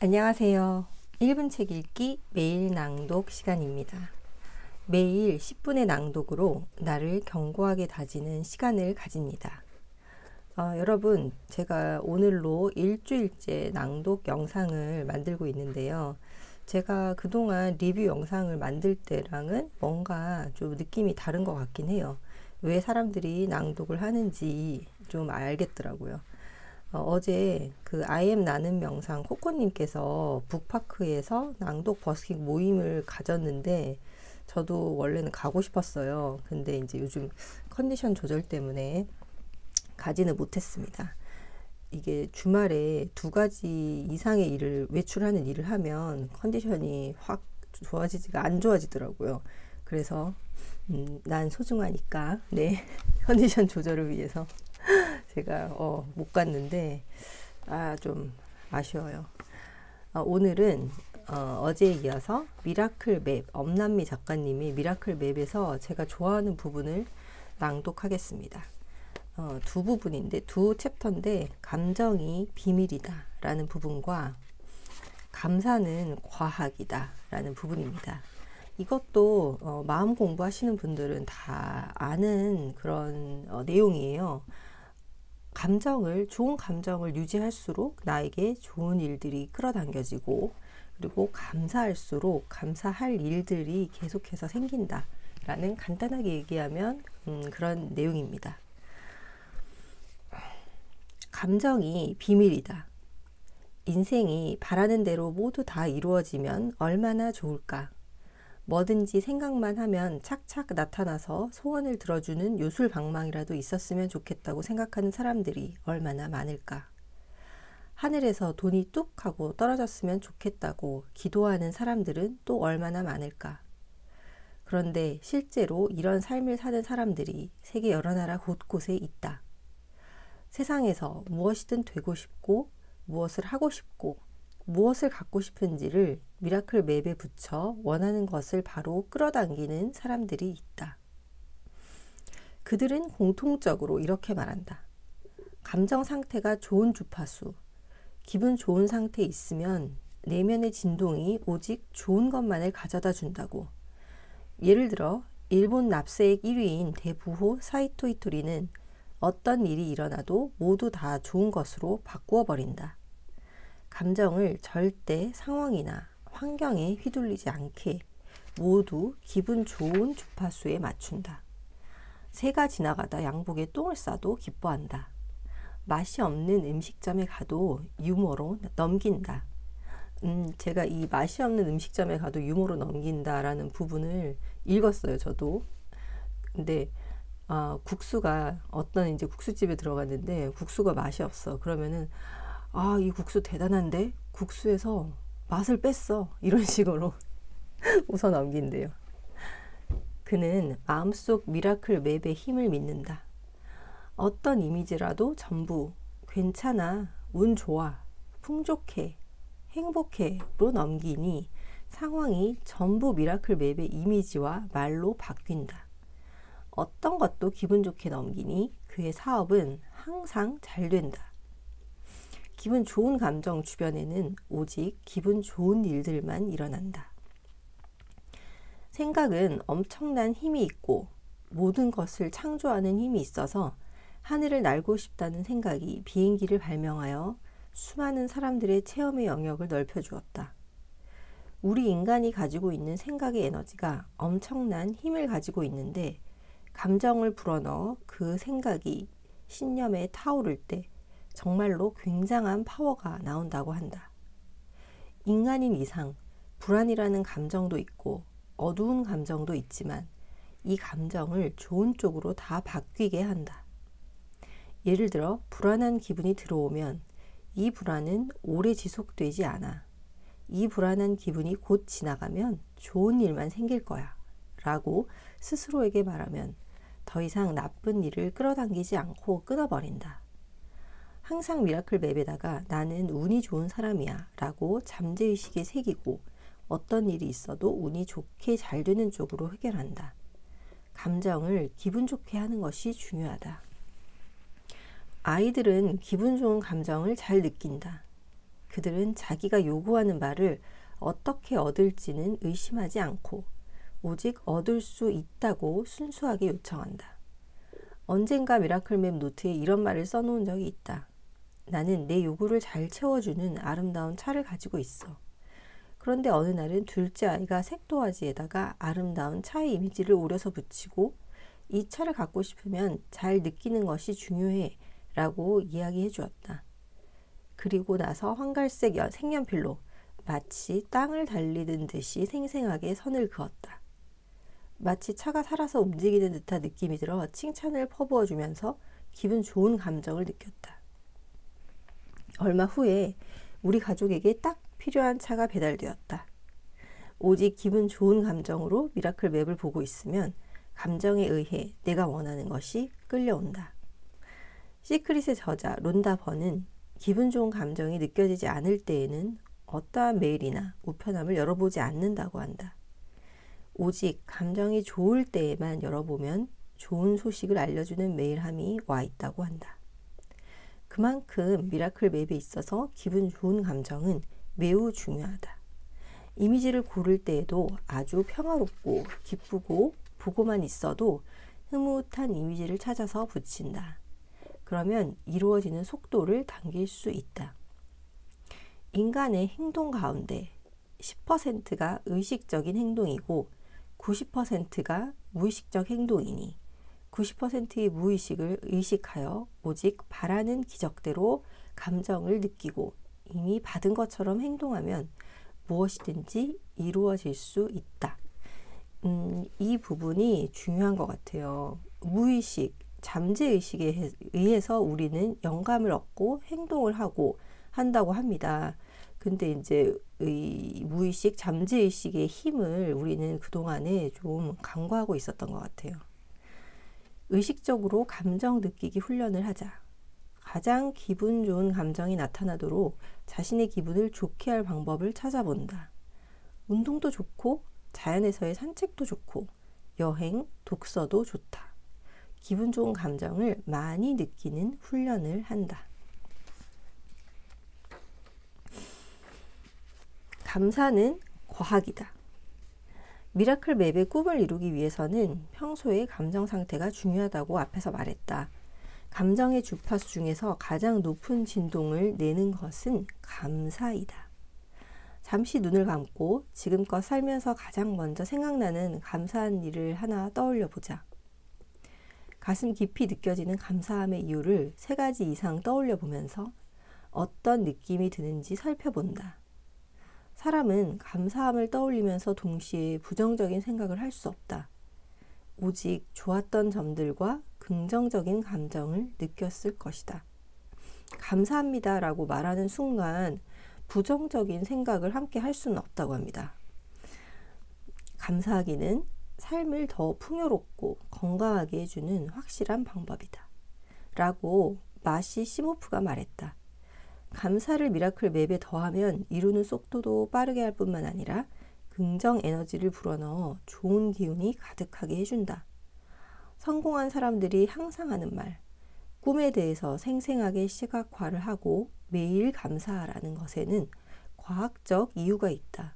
안녕하세요. 1분 책 읽기 매일 낭독 시간입니다. 매일 10분의 낭독으로 나를 견고하게 다지는 시간을 가집니다. 여러분, 제가 오늘로 일주일째 낭독 영상을 만들고 있는데요. 제가 그동안 리뷰 영상을 만들 때랑은 뭔가 좀 느낌이 다른 것 같긴 해요. 왜 사람들이 낭독을 하는지 좀 알겠더라고요. 어제 그 I am 나는 명상 코코님께서 북파크에서 낭독 버스킹 모임을 가졌는데 저도 원래는 가고 싶었어요. 근데 이제 요즘 컨디션 조절 때문에 가지는 못했습니다. 이게 주말에 2가지 이상의 일을 외출하는 일을 하면 컨디션이 확 안 좋아지더라고요. 그래서 난 소중하니까 네 컨디션 조절을 위해서 제가 못 갔는데 좀 아쉬워요. 오늘은 어제에 이어서 미라클 맵, 엄남미 작가님의 미라클 맵에서 제가 좋아하는 부분을 낭독하겠습니다. 두 부분인데, 두 챕터인데, 감정이 비밀이다 라는 부분과 감사는 과학이다 라는 부분입니다. 이것도 마음 공부하시는 분들은 다 아는 그런 내용이에요. 좋은 감정을 유지할수록 나에게 좋은 일들이 끌어당겨지고, 그리고 감사할수록 감사할 일들이 계속해서 생긴다 라는, 간단하게 얘기하면 그런 내용입니다. 감정이 비밀이다. 인생이 바라는 대로 모두 다 이루어지면 얼마나 좋을까. 뭐든지 생각만 하면 착착 나타나서 소원을 들어주는 요술방망이라도 있었으면 좋겠다고 생각하는 사람들이 얼마나 많을까. 하늘에서 돈이 뚝 하고 떨어졌으면 좋겠다고 기도하는 사람들은 또 얼마나 많을까. 그런데 실제로 이런 삶을 사는 사람들이 세계 여러 나라 곳곳에 있다. 세상에서 무엇이든 되고 싶고, 무엇을 하고 싶고, 무엇을 갖고 싶은지를 미라클 맵에 붙여 원하는 것을 바로 끌어당기는 사람들이 있다. 그들은 공통적으로 이렇게 말한다. 감정 상태가 좋은 주파수, 기분 좋은 상태에 있으면 내면의 진동이 오직 좋은 것만을 가져다 준다고. 예를 들어 일본 납세액 1위인 대부호 사이토 이토리는 어떤 일이 일어나도 모두 다 좋은 것으로 바꾸어 버린다. 감정을 절대 상황이나 환경에 휘둘리지 않게 모두 기분 좋은 주파수에 맞춘다. 새가 지나가다 양복에 똥을 싸도 기뻐한다. 맛이 없는 음식점에 가도 유머로 넘긴다. 제가 이 맛이 없는 음식점에 가도 유머로 넘긴다라는 부분을 읽었어요, 저도. 근데 국수가 어떤 이제 국수집에 들어갔는데 국수가 맛이 없어. 그러면은 이 국수 대단한데? 국수에서 맛을 뺐어. 이런 식으로 웃어 넘긴대요. 그는 마음속 미라클 맵의 힘을 믿는다. 어떤 이미지라도 전부 괜찮아, 운 좋아, 풍족해, 행복해로 넘기니 상황이 전부 미라클 맵의 이미지와 말로 바뀐다. 어떤 것도 기분 좋게 넘기니 그의 사업은 항상 잘 된다. 기분 좋은 감정 주변에는 오직 기분 좋은 일들만 일어난다. 생각은 엄청난 힘이 있고 모든 것을 창조하는 힘이 있어서 하늘을 날고 싶다는 생각이 비행기를 발명하여 수많은 사람들의 체험의 영역을 넓혀주었다. 우리 인간이 가지고 있는 생각의 에너지가 엄청난 힘을 가지고 있는데 감정을 불어넣어 그 생각이 신념에 타오를 때 정말로 굉장한 파워가 나온다고 한다. 인간인 이상 불안이라는 감정도 있고 어두운 감정도 있지만 이 감정을 좋은 쪽으로 다 바뀌게 한다. 예를 들어 불안한 기분이 들어오면 이 불안은 오래 지속되지 않아. 이 불안한 기분이 곧 지나가면 좋은 일만 생길 거야 라고 스스로에게 말하면 더 이상 나쁜 일을 끌어당기지 않고 끊어버린다. 항상 미라클 맵에다가 나는 운이 좋은 사람이야 라고 잠재의식에 새기고 어떤 일이 있어도 운이 좋게 잘 되는 쪽으로 해결한다. 감정을 기분 좋게 하는 것이 중요하다. 아이들은 기분 좋은 감정을 잘 느낀다. 그들은 자기가 요구하는 바를 어떻게 얻을지는 의심하지 않고 오직 얻을 수 있다고 순수하게 요청한다. 언젠가 미라클맵 노트에 이런 말을 써놓은 적이 있다. 나는 내 요구를 잘 채워주는 아름다운 차를 가지고 있어. 그런데 어느 날은 둘째 아이가 색도화지에다가 아름다운 차의 이미지를 오려서 붙이고 이 차를 갖고 싶으면 잘 느끼는 것이 중요해 라고 이야기해 주었다. 그리고 나서 황갈색 색연필로 마치 땅을 달리는 듯이 생생하게 선을 그었다. 마치 차가 살아서 움직이는 듯한 느낌이 들어 칭찬을 퍼부어 주면서 기분 좋은 감정을 느꼈다. 얼마 후에 우리 가족에게 딱 필요한 차가 배달되었다. 오직 기분 좋은 감정으로 미라클 맵을 보고 있으면 감정에 의해 내가 원하는 것이 끌려온다. 시크릿의 저자 론다 번은 기분 좋은 감정이 느껴지지 않을 때에는 어떠한 메일이나 우편함을 열어보지 않는다고 한다. 오직 감정이 좋을 때에만 열어보면 좋은 소식을 알려주는 메일함이 와 있다고 한다. 그만큼 미라클 맵에 있어서 기분 좋은 감정은 매우 중요하다. 이미지를 고를 때에도 아주 평화롭고 기쁘고 보고만 있어도 흐뭇한 이미지를 찾아서 붙인다. 그러면 이루어지는 속도를 당길 수 있다. 인간의 행동 가운데 10%가 의식적인 행동이고 90%가 무의식적 행동이니 90%의 무의식을 의식하여 오직 바라는 기적대로 감정을 느끼고 이미 받은 것처럼 행동하면 무엇이든지 이루어질 수 있다. 이 부분이 중요한 것 같아요. 무의식, 잠재의식에 의해서 우리는 영감을 얻고 행동을 하고 한다고 합니다. 근데 이제 이 무의식, 잠재의식의 힘을 우리는 그동안에 좀 간과하고 있었던 것 같아요. 의식적으로 감정 느끼기 훈련을 하자. 가장 기분 좋은 감정이 나타나도록 자신의 기분을 좋게 할 방법을 찾아본다. 운동도 좋고 자연에서의 산책도 좋고 여행, 독서도 좋다. 기분 좋은 감정을 많이 느끼는 훈련을 한다. 감사는 과학이다. 미라클 맵의 꿈을 이루기 위해서는 평소의 감정 상태가 중요하다고 앞에서 말했다. 감정의 주파수 중에서 가장 높은 진동을 내는 것은 감사이다. 잠시 눈을 감고 지금껏 살면서 가장 먼저 생각나는 감사한 일을 하나 떠올려 보자. 가슴 깊이 느껴지는 감사함의 이유를 3가지 이상 떠올려 보면서 어떤 느낌이 드는지 살펴본다. 사람은 감사함을 떠올리면서 동시에 부정적인 생각을 할 수 없다. 오직 좋았던 점들과 긍정적인 감정을 느꼈을 것이다. 감사합니다 라고 말하는 순간 부정적인 생각을 함께 할 수는 없다고 합니다. 감사하기는 삶을 더 풍요롭고 건강하게 해주는 확실한 방법이다. 라고 마시 시모프가 말했다. 감사를 미라클 맵에 더하면 이루는 속도도 빠르게 할 뿐만 아니라 긍정 에너지를 불어넣어 좋은 기운이 가득하게 해준다. 성공한 사람들이 항상 하는 말, 꿈에 대해서 생생하게 시각화를 하고 매일 감사하라는 것에는 과학적 이유가 있다.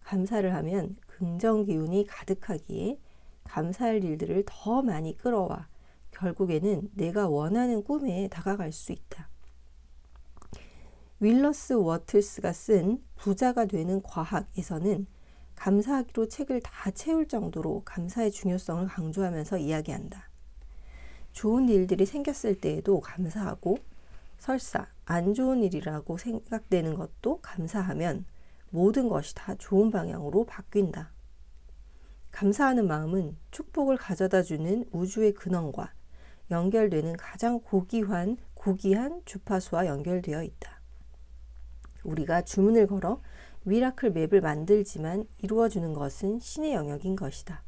감사를 하면 긍정 기운이 가득하기에 감사할 일들을 더 많이 끌어와 결국에는 내가 원하는 꿈에 다가갈 수 있다. 윌러스 워틀스가 쓴 부자가 되는 과학에서는 감사하기로 책을 다 채울 정도로 감사의 중요성을 강조하면서 이야기한다. 좋은 일들이 생겼을 때에도 감사하고 설사 안 좋은 일이라고 생각되는 것도 감사하면 모든 것이 다 좋은 방향으로 바뀐다. 감사하는 마음은 축복을 가져다 주는 우주의 근원과 연결되는 가장 고귀한 주파수와 연결되어 있다. 우리가 주문을 걸어 미라클 맵을 만들지만 이루어주는 것은 신의 영역인 것이다.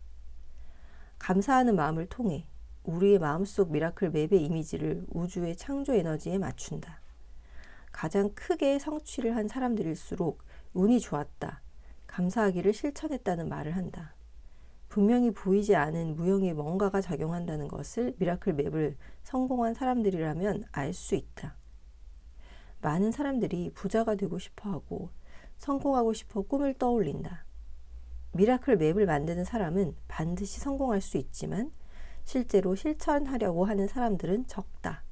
감사하는 마음을 통해 우리의 마음속 미라클 맵의 이미지를 우주의 창조 에너지에 맞춘다. 가장 크게 성취를 한 사람들일수록 운이 좋았다, 감사하기를 실천했다는 말을 한다. 분명히 보이지 않은 무형의 뭔가가 작용한다는 것을 미라클 맵을 성공한 사람들이라면 알 수 있다. 많은 사람들이 부자가 되고 싶어 하고 성공하고 싶어 꿈을 떠올린다. 미라클 맵을 만드는 사람은 반드시 성공할 수 있지만 실제로 실천하려고 하는 사람들은 적다.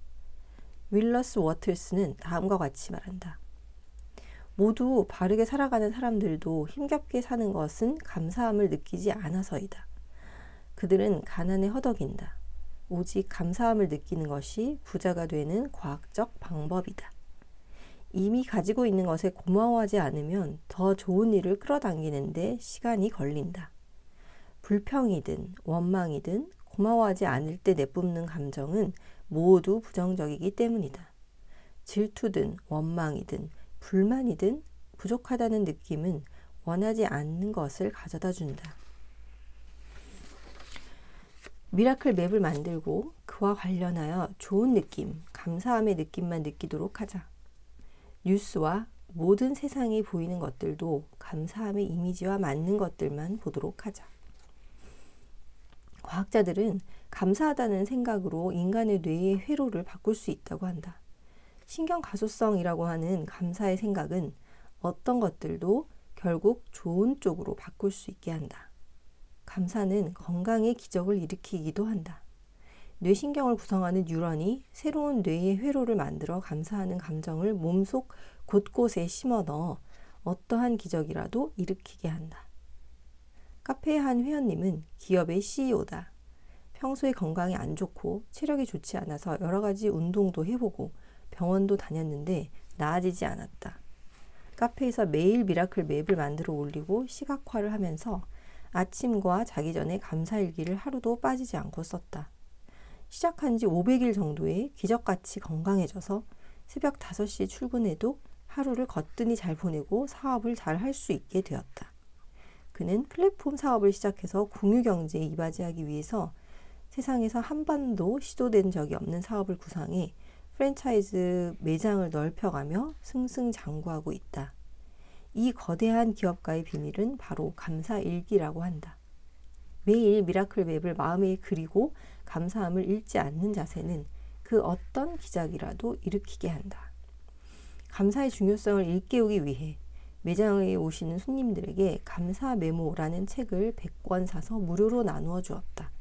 윌러스 워틀스는 다음과 같이 말한다. 모두 바르게 살아가는 사람들도 힘겹게 사는 것은 감사함을 느끼지 않아서이다. 그들은 가난에 허덕인다. 오직 감사함을 느끼는 것이 부자가 되는 과학적 방법이다. 이미 가지고 있는 것에 고마워하지 않으면 더 좋은 일을 끌어당기는데 시간이 걸린다. 불평이든 원망이든 고마워하지 않을 때 내뿜는 감정은 모두 부정적이기 때문이다. 질투든 원망이든 불만이든 부족하다는 느낌은 원하지 않는 것을 가져다 준다. 미라클 맵을 만들고 그와 관련하여 좋은 느낌, 감사함의 느낌만 느끼도록 하자. 뉴스와 모든 세상에 보이는 것들도 감사함의 이미지와 맞는 것들만 보도록 하자. 과학자들은 감사하다는 생각으로 인간의 뇌의 회로를 바꿀 수 있다고 한다. 신경가소성이라고 하는 감사의 생각은 어떤 것들도 결국 좋은 쪽으로 바꿀 수 있게 한다. 감사는 건강의 기적을 일으키기도 한다. 뇌신경을 구성하는 뉴런이 새로운 뇌의 회로를 만들어 감사하는 감정을 몸속 곳곳에 심어 넣어 어떠한 기적이라도 일으키게 한다. 카페의 한 회원님은 기업의 CEO다. 평소에 건강이 안 좋고 체력이 좋지 않아서 여러 가지 운동도 해보고 병원도 다녔는데 나아지지 않았다. 카페에서 매일 미라클 맵을 만들어 올리고 시각화를 하면서 아침과 자기 전에 감사일기를 하루도 빠지지 않고 썼다. 시작한 지 500일 정도에 기적같이 건강해져서 새벽 5시 출근해도 하루를 거뜬히 잘 보내고 사업을 잘 할 수 있게 되었다. 그는 플랫폼 사업을 시작해서 공유경제에 이바지하기 위해서 세상에서 한 번도 시도된 적이 없는 사업을 구상해 프랜차이즈 매장을 넓혀가며 승승장구하고 있다. 이 거대한 기업가의 비밀은 바로 감사일기라고 한다. 매일 미라클 맵을 마음에 그리고 감사함을 잃지 않는 자세는 그 어떤 기적이라도 일으키게 한다. 감사의 중요성을 일깨우기 위해 매장에 오시는 손님들에게 감사 메모라는 책을 100권 사서 무료로 나누어 주었다.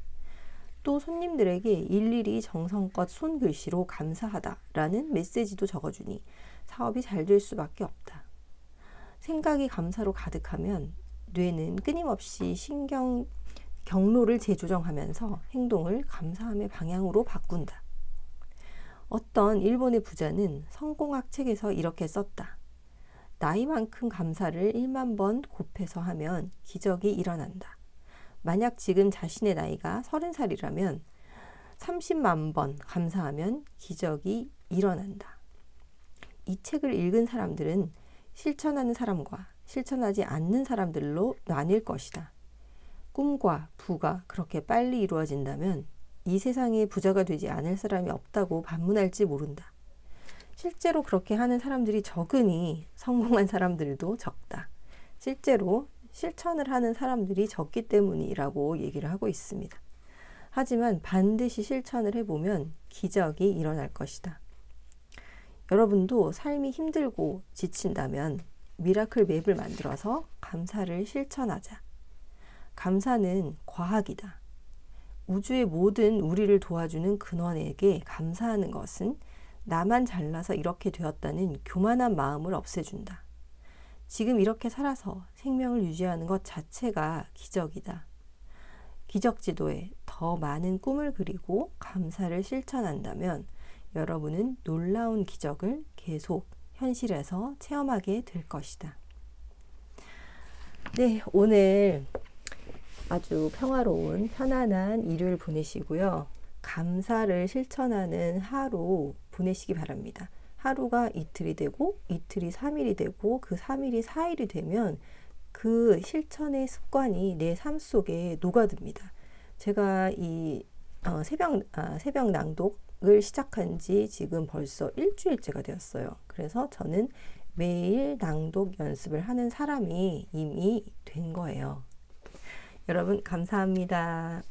또 손님들에게 일일이 정성껏 손글씨로 감사하다라는 메시지도 적어주니 사업이 잘 될 수밖에 없다. 생각이 감사로 가득하면 뇌는 끊임없이 신경 경로를 재조정하면서 행동을 감사함의 방향으로 바꾼다. 어떤 일본의 부자는 성공학 책에서 이렇게 썼다. 나이만큼 감사를 1만 번 곱해서 하면 기적이 일어난다. 만약 지금 자신의 나이가 30살이라면 30만 번 감사하면 기적이 일어난다. 이 책을 읽은 사람들은 실천하는 사람과 실천하지 않는 사람들로 나뉠 것이다. 꿈과 부가 그렇게 빨리 이루어진다면 이 세상에 부자가 되지 않을 사람이 없다고 반문할지 모른다. 실제로 그렇게 하는 사람들이 적으니 성공한 사람들도 적다. 실제로 실천을 하는 사람들이 적기 때문이라고 얘기를 하고 있습니다. 하지만 반드시 실천을 해보면 기적이 일어날 것이다. 여러분도 삶이 힘들고 지친다면 미라클 맵을 만들어서 감사를 실천하자. 감사는 과학이다. 우주의 모든 우리를 도와주는 근원에게 감사하는 것은 나만 잘나서 이렇게 되었다는 교만한 마음을 없애준다. 지금 이렇게 살아서 생명을 유지하는 것 자체가 기적이다. 기적지도에 더 많은 꿈을 그리고 감사를 실천한다면 여러분은 놀라운 기적을 계속 현실에서 체험하게 될 것이다. 네, 오늘 아주 평화로운 편안한 일요일 보내시고요. 감사를 실천하는 하루 보내시기 바랍니다. 하루가 이틀이 되고 이틀이 3일이 되고 그 3일이 4일이 되면 그 실천의 습관이 내 삶 속에 녹아듭니다. 제가 이 새벽 낭독을 시작한 지 지금 벌써 일주일째가 되었어요. 그래서 저는 매일 낭독 연습을 하는 사람이 이미 된 거예요. 여러분 감사합니다.